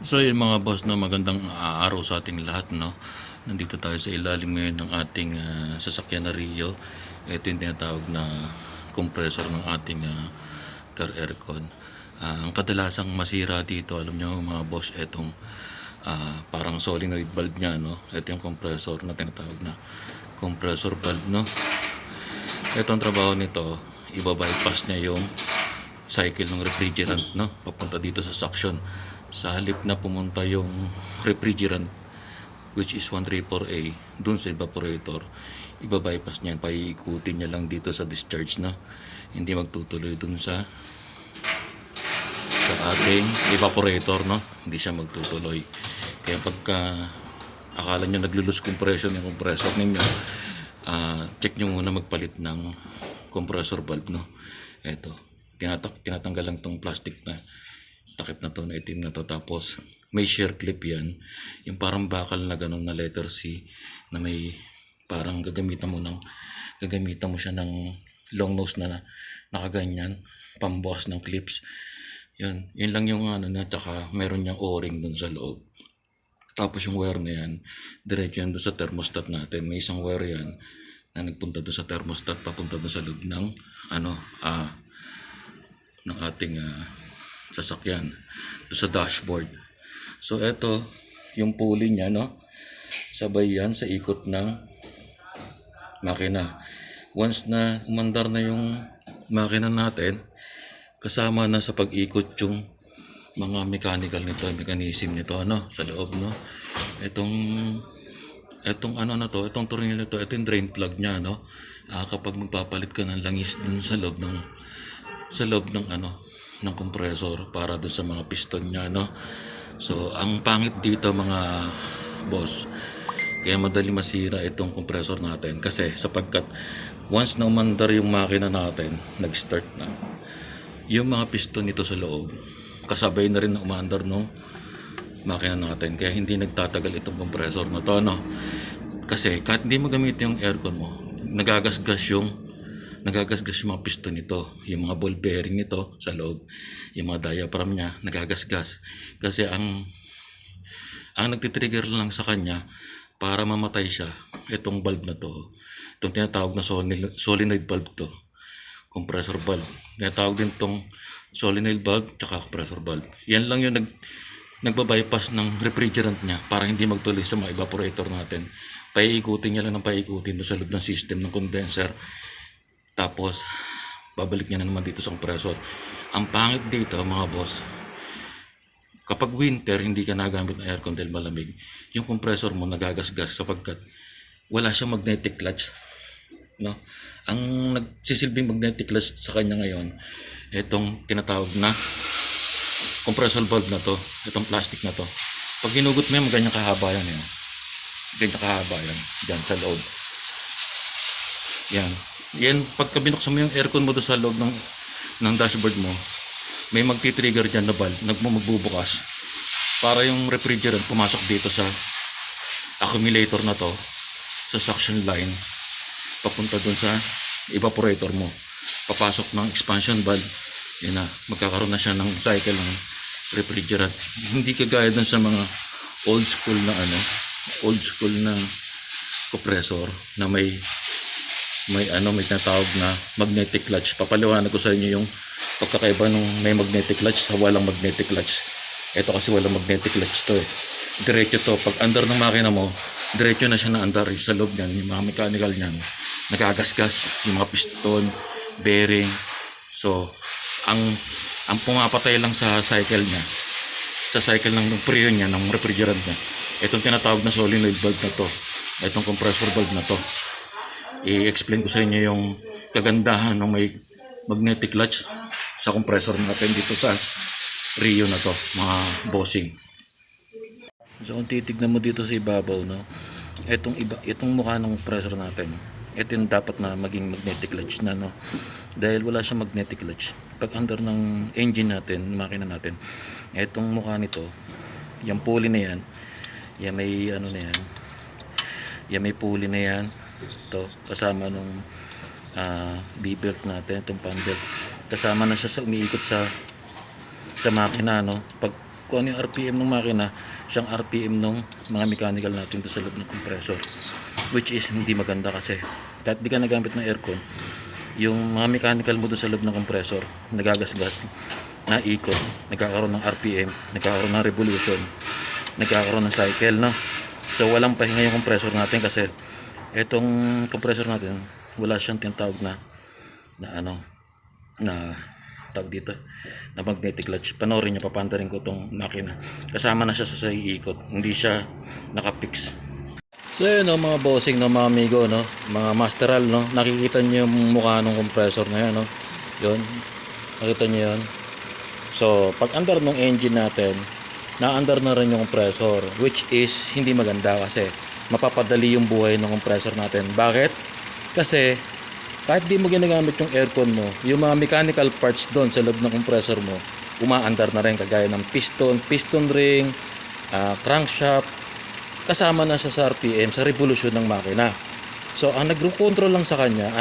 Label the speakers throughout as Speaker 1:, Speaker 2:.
Speaker 1: So yun mga boss, no, magandang araw sa ating lahat, no. Nandito tayo sa ilalim ngayon ng ating sasakyan na Rio. Ito yung tinatawag na compressor ng ating car aircon. Ang kadalasang masira dito, alam nyo mga boss, itong parang solenoid valve nya, no. Ito yung compressor na tinatawag na compressor valve, no. Ito ang trabaho nito, iba-bypass niya yung cycle ng refrigerant, no, papunta dito sa suction. Sa halip na pumunta yung refrigerant, which is 134A, dun sa evaporator, iba-bypass niya, paiikutin niya lang dito sa discharge, no, hindi magtutuloy dun sa ating evaporator, no, hindi siya magtutuloy. Kaya pagka akala nyo naglulus compression yung compressor ninyo, check nyo muna magpalit ng compressor valve, no. Eto, tinatanggal lang tong plastic na takip na to, na itim na to, tapos may shear clip yan, yung parang bakal na ganun na letter C, na may parang gagamitan mo siya ng long nose na nakaganyan, pambukas ng clips. Yun lang yung ano na, tsaka meron niyang o-ring dun sa loob. Tapos yung wire na yan, diretso yan dun sa thermostat natin. May isang wire yan na nagpunta dun sa thermostat, papunta dun sa loob ng ng ating sasakyan, dun sa dashboard. So eto yung pulley niya, no, sabay yan sa ikot ng makina. Once na umandar na yung makina natin, kasama na sa pag-ikot yung mga mechanical nito, mechanism nito, ano, sa loob, no. Etong ano na to, itong tornilyo nito, ito yung drain plug niya, no. Kapag magpapalit ka ng langis dun sa loob ng ano, ng compressor para dun sa mga piston niya, no. So ang pangit dito mga boss, kaya madali masira itong compressor natin, kasi sapagkat once na umandar yung makina natin, nag-start na yung mga piston nito sa loob, kasabay na rin na umaandar nung makina natin. Kaya hindi nagtatagal itong compressor na to, no. Kasi kahit hindi mo gamit yung aircon mo, nagagasgas yung mga piston nito, yung mga ball bearing nito sa loob, yung mga diaphragm niya nagagasgas. Kasi ang nagtitrigger lang sa kanya para mamatay siya, itong valve na to, itong tinatawag na solenoid valve to, compressor valve. Tinatawag din itong solenoid valve tsaka compressor valve. Yan lang yung nagbabypass ng refrigerant niya para hindi magtuloy sa mga evaporator natin. Paiikutin niya lang ng paiikutin doon sa loob ng system ng condenser. Tapos babalik niya na naman dito sa compressor. Ang pangit dito mga boss, kapag winter hindi ka nagamit ng aircon dahil malamig, yung compressor mo nagagasgas sapagkat wala siyang magnetic clutch, no. Ang nagsisilbing magnetic clutch sa kanya ngayon, itong tinatawag na compressor valve na to, itong plastic na to. Pag hinugot mo yan, ganyan kahaba yan, yan. Ganyan kahaba yan, dyan sa loob. Yan, pagka binuksan mo yung aircon mo doon sa loob ng dashboard mo, may magti-trigger dyan na valve, magbubukas para yung refrigerant pumasok dito sa accumulator na to, sa suction line, papunta doon sa evaporator mo, papasok ng expansion valve. Yan na, magkakaroon na siya ng cycle ng refrigerant. Hindi kagaya dun sa mga old school na compressor na may tinatawag na magnetic clutch. Papaliwanag ko sa inyo yung pagkakaiba ng may magnetic clutch sa walang magnetic clutch. Ito kasi walang magnetic clutch to eh. Diretso to, pag andar ng makina mo, diretso na siya na andar sa loob niyan, yung mga mechanical niyan, nagagasgas yung mga piston, bearing. So ang pumapatay lang sa cycle niya, sa cycle ng preo niya, ng refrigerant niya, itong tinatawag na solenoid valve na to, itong compressor valve na to. I-explain ko sa inyo yung kagandahan ng may magnetic clutch sa compressor natin dito sa Rio na to, mga bossing. So kung titignan mo dito sa ibabaw, no, itong mukha ng compressor natin, ito yung dapat na maging magnetic clutch na, no, dahil wala siyang magnetic clutch. Pag under ng engine natin, makina natin, itong mukha nito, yung pulley na yan, yan may ano na yan, yan may pulley na yan, ito kasama nung B-belt natin, itong fan belt, kasama na siya sa umiikot sa makina, no. Pag kung ano yung RPM ng makina, siyang RPM ng mga mechanical natin doon sa loob ng compressor, which is hindi maganda kasi kahit di ka nagamit ng aircon, yung mga mechanical mo doon sa loob ng compressor nagagasgas, na ikot, nagkakaroon ng RPM, nagkakaroon ng revolution, nagkakaroon ng cycle, no? So walang pahinga yung compressor natin kasi etong compressor natin wala siyang tinatawag na tawag dito na magnetic clutch. Panoorin nyo, papandarin ko tong makina, kasama na siya sa iikot, hindi siya nakapix. So yun, no, mga bossing, no, mga amigo, no, mga masteral, no, nakikita nyo yung mukha ng compressor na yan, no, yun, nakita nyo yun. So pag under ng engine natin, na-under na rin yung compressor, which is hindi maganda kasi mapapadali yung buhay ng compressor natin. Bakit? Kasi kahit di mo ginagamit yung aircon mo, yung mga mechanical parts doon sa loob ng compressor mo, umaandar na rin, kagaya ng piston ring, crankshaft, kasama na sa RPM, sa revolution ng makina. So ang nagko-control lang sa kanya,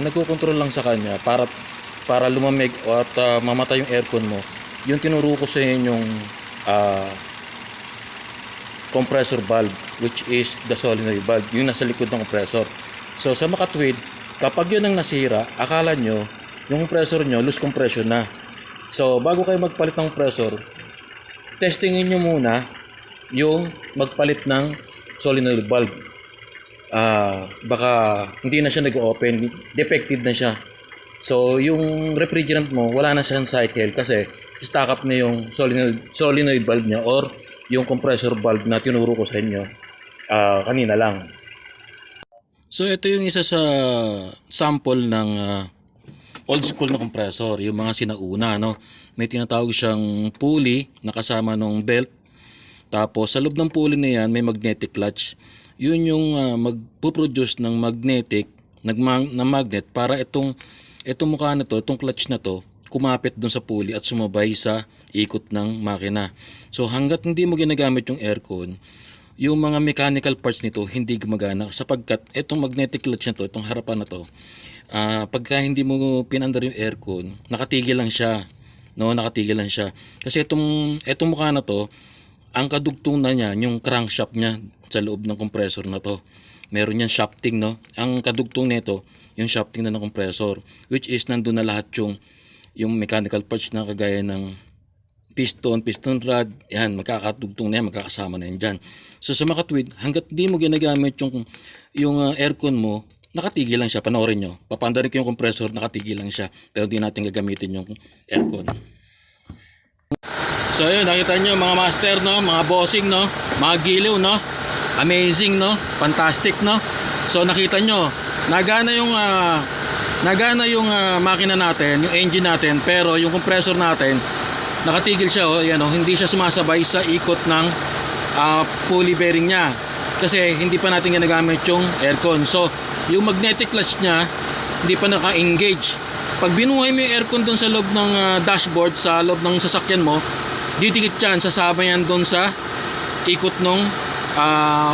Speaker 1: para lumamig at mamatay yung aircon mo, yung tinuro ko sa inyong compressor valve, which is the solenoid valve, yung nasa likod ng compressor. So sa makatwid, kapag yun ang nasira, akala nyo yung compressor nyo loose compression na. So bago kayo magpalit ng compressor, testingin nyo muna yung magpalit ng solenoid valve. Baka hindi na siya nag-open, defective na siya. So yung refrigerant mo wala na siyang cycle kasi stack up na yung solenoid valve niya or yung compressor valve na tinuro ko sa inyo kanina lang. So ito yung isa sa sample ng old school na compressor, yung mga sinauna, no. May tinatawag siyang pulley na kasama ng belt. Tapos sa loob ng pulley na yan may magnetic clutch. Yun yung magpo-produce ng magnet para itong mukha na to, itong clutch na to, kumapit dun sa pulley at sumabay sa ikot ng makina. So hanggat hindi mo ginagamit yung aircon, yung mga mechanical parts nito hindi gumagana sapagkat itong magnetic clutch na to, itong harapan na to, pagka hindi mo pinandar yung aircon, nakatigil lang siya, no, kasi itong mukha na to, ang kadugtong na niya yung crankshaft niya sa loob ng compressor na to, meron yan shafting, no. Ang kadugtong nito yung shafting na ng compressor, which is nandun na lahat yung mechanical parts na kagaya ng piston rod, yan, magkakatugtong na yan, magkakasama na yan dyan. So sa makatwid, hanggat di mo ginagamit yung aircon mo, nakatigil lang siya. Panoorin nyo, papandarin ko yung compressor, nakatigil lang siya, pero di natin gagamitin yung aircon. So yun, nakita nyo mga master, no, mga bossing, no, mga giliw, no, amazing, no, fantastic, no. So nakita nyo, nagana yung makina natin, yung engine natin, pero yung compressor natin nakatigil siya, oh, yan, oh, hindi siya sumasabay sa ikot ng pulley bearing niya kasi hindi pa natin ginagamit yung aircon. So yung magnetic clutch niya hindi pa naka-engage. Pag binuhay mo yung aircon doon sa loob ng dashboard, sa loob ng sasakyan mo, didikit yan, sasama yan doon sa ikot nung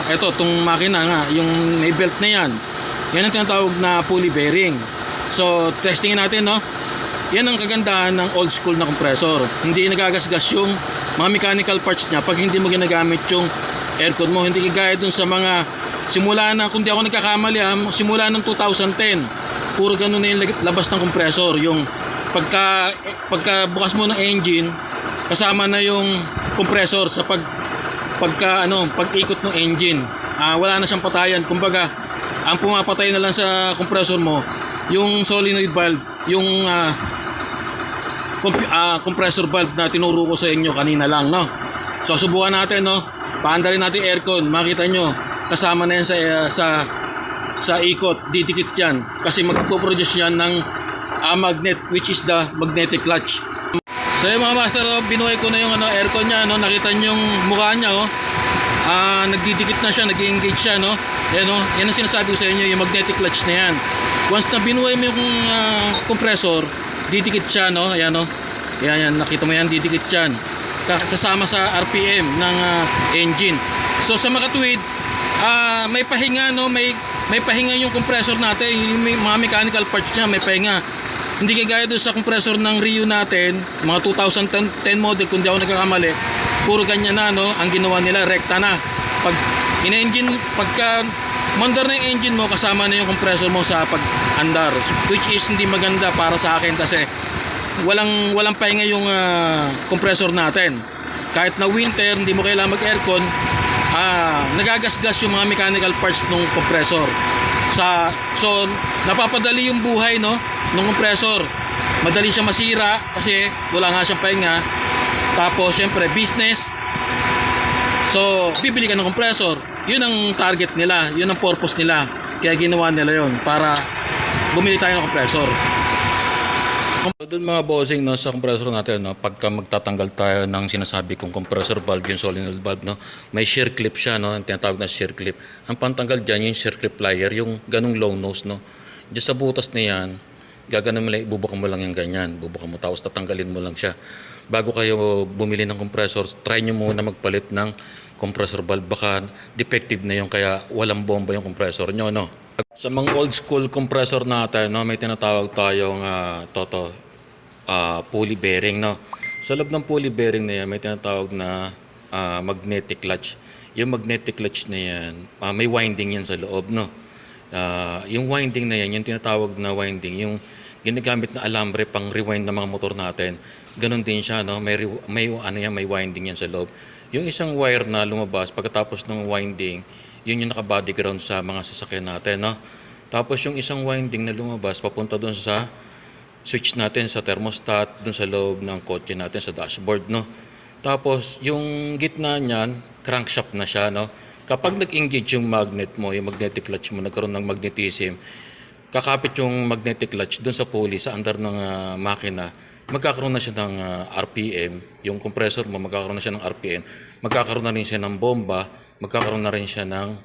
Speaker 1: itong makina nga, yung may belt na yan ang tinatawag na pulley bearing. So testingin natin, no. Yan ang kagandahan ng old school na compressor. Hindi nagagasgas yung mga mechanical parts niya pag hindi mo ginagamit yung aircon mo. Hindi kagaya dun sa mga simula na, kung di ako nagkakamali, simula ng 2010, puro ganun na yung labas ng compressor. Yung pagka bukas mo ng engine, kasama na yung compressor sa pag-ikot ng engine. Wala na siyang patayan. Kumbaga, ang pumapatay na lang sa compressor mo, yung solenoid valve, yung compressor valve na tinuro ko sa inyo kanina lang, no. So subukan natin, no, paandarin natin aircon, makita nyo kasama na yan sa ikot, didikit yan kasi magpo-produce yan ng magnet, which is the magnetic clutch. So yung mga master, binuhay ko na yung aircon nya, no, nakita nyo yung mukha nya, oh. Nagdidikit na siya, nag-engage siya, no. Yan, no, yan ang sinasabi ko sa inyo, yung magnetic clutch na yan. Once na binuhay mo yung compressor, didikit siya, no. Ayan, no. Yan, nakita mo yan, didikit yan. Sasama sa RPM ng engine. So sa makatwid, may pahinga, no, may pahinga yung compressor natin, yung mga mechanical parts niya, may pahinga. Hindi kagaya doon sa compressor ng Rio natin, mga 2010 model kung di ako nagkakamali, puro ganyan na, no? Ang ginawa nila, rekta na. Pag in-engine, pagka mandar na yung engine mo, kasama na yung compressor mo sa pag-andar, which is hindi maganda para sa akin kasi walang pahinga yung compressor natin. Kahit na winter, hindi mo kailangan mag-aircon, nagagasgas yung mga mechanical parts ng compressor. So napapadali yung buhay, no, ng compressor. Madali siya masira kasi wala nga siyang pahinga. Tapos syempre business, so bibili ka ng compressor. Yun ang target nila, yun ang purpose nila. Kaya ginawa nila yun para bumili tayo ng compressor. Doon mga bossing, no, sa compressor natin, no, pagka magtatanggal tayo ng sinasabi kong compressor valve, yung solenoid valve, no, may shear clip siya, no, ang tinatawag na shear clip. Ang pantanggal dyan, yung shear clip plier, yung ganung long nose, no. Diyan sa butas na yan, gaganon mo lang, bubukan mo lang yung ganyan, bubukan mo, tapos tatanggalin mo lang siya. Bago kayo bumili ng compressor, try nyo muna magpalit ng compressor valve, baka defective na yung kaya walang bomba yung compressor nyo, no. Sa mga old school compressor natin, no, may tinatawag tayong pulley bearing, no. Sa loob ng pulley bearing na yan, may tinatawag na magnetic clutch. Yung magnetic clutch na yan, may winding yan sa loob, no. Yung winding na yan, yung tinatawag na winding, yung ginagamit na alambre pang rewind ng mga motor natin, ganun din siya, no. May winding yan sa loob. Yung isang wire na lumabas pagkatapos ng winding, yun yung naka-body ground sa mga sasakyan natin, no? Tapos yung isang winding na lumabas papunta doon sa switch natin sa thermostat, doon sa loob ng kotse natin sa dashboard, no? Tapos yung gitna niyan, crankshaft na siya, no? Kapag nag-engage yung magnet mo, yung magnetic clutch mo, nagkaroon ng magnetism, kakapit yung magnetic clutch doon sa pulley sa andar ng makina, magkakaroon na siya ng RPM, yung compressor mo magkakaroon na siya ng RPM, magkakaroon na rin siya ng bomba, magkakaroon na rin siya ng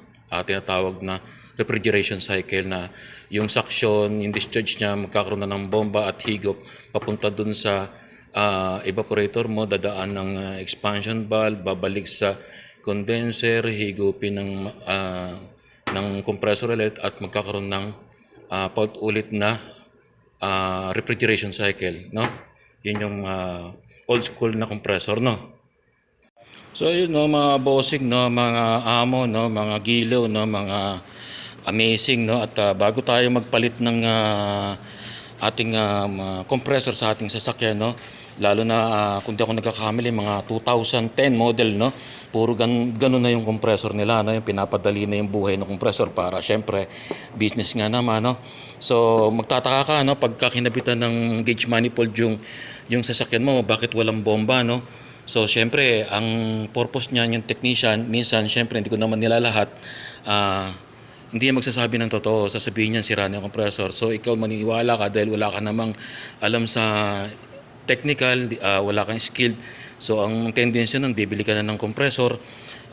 Speaker 1: tinatawag na refrigeration cycle, na yung suction, yung discharge niya, magkakaroon na ng bomba at higop papunta dun sa evaporator mo, dadaan ng expansion valve, babalik sa condenser, higupin ng compressor ulit at magkakaroon ng fault ulit na refrigeration cycle, no? Yun yung old school na compressor, no? So yun, no, mga bossing, no, mga amo, no, mga gilaw, no, mga amazing, no, at bago tayo magpalit ng ating compressor sa ating sasakyan, no, lalo na kung di ako nagkakamali, mga 2010 model, no, puro ganun na yung compressor nila, no, yung pinapadali na yung buhay ng compressor para syempre business nga naman, no. So magtataka ka, no, pagka kinabitan ng gauge manifold yung sasakyan mo, bakit walang bomba, no. So, syempre, ang purpose niya, yung technician, minsan, syempre, hindi ko naman nila lahat, hindi magsasabi ng totoo. Sasabihin niya, sira na yung compressor. So, ikaw maniniwala ka dahil wala ka namang alam sa technical, wala kang skilled. So, ang tendency nun, bibili ka na ng compressor,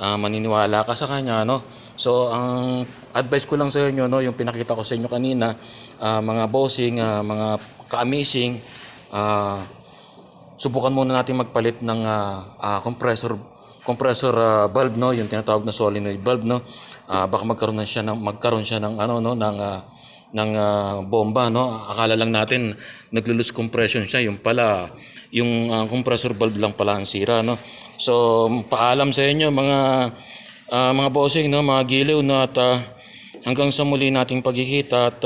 Speaker 1: maniniwala ka sa kanya, no? So, ang advice ko lang sa inyo, no, yung pinakita ko sa inyo kanina, mga bossing, mga ka-amazing, subukan muna natin magpalit ng compressor valve, no, yung tinatawag na solenoid valve, no. Baka magkaroon siya ng bomba, no. Akala lang natin naglo-lose compression siya, yung pala yung compressor valve lang pala ang sira, no. So paalam sa inyo mga bossing, no, mga giliw, no, at hanggang sa muli nating pagkikita at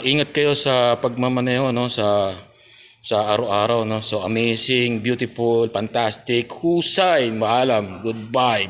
Speaker 1: ingat kayo sa pagmamaneho, no, sa araw-araw, no. So amazing, beautiful, fantastic, husay, maalam, goodbye.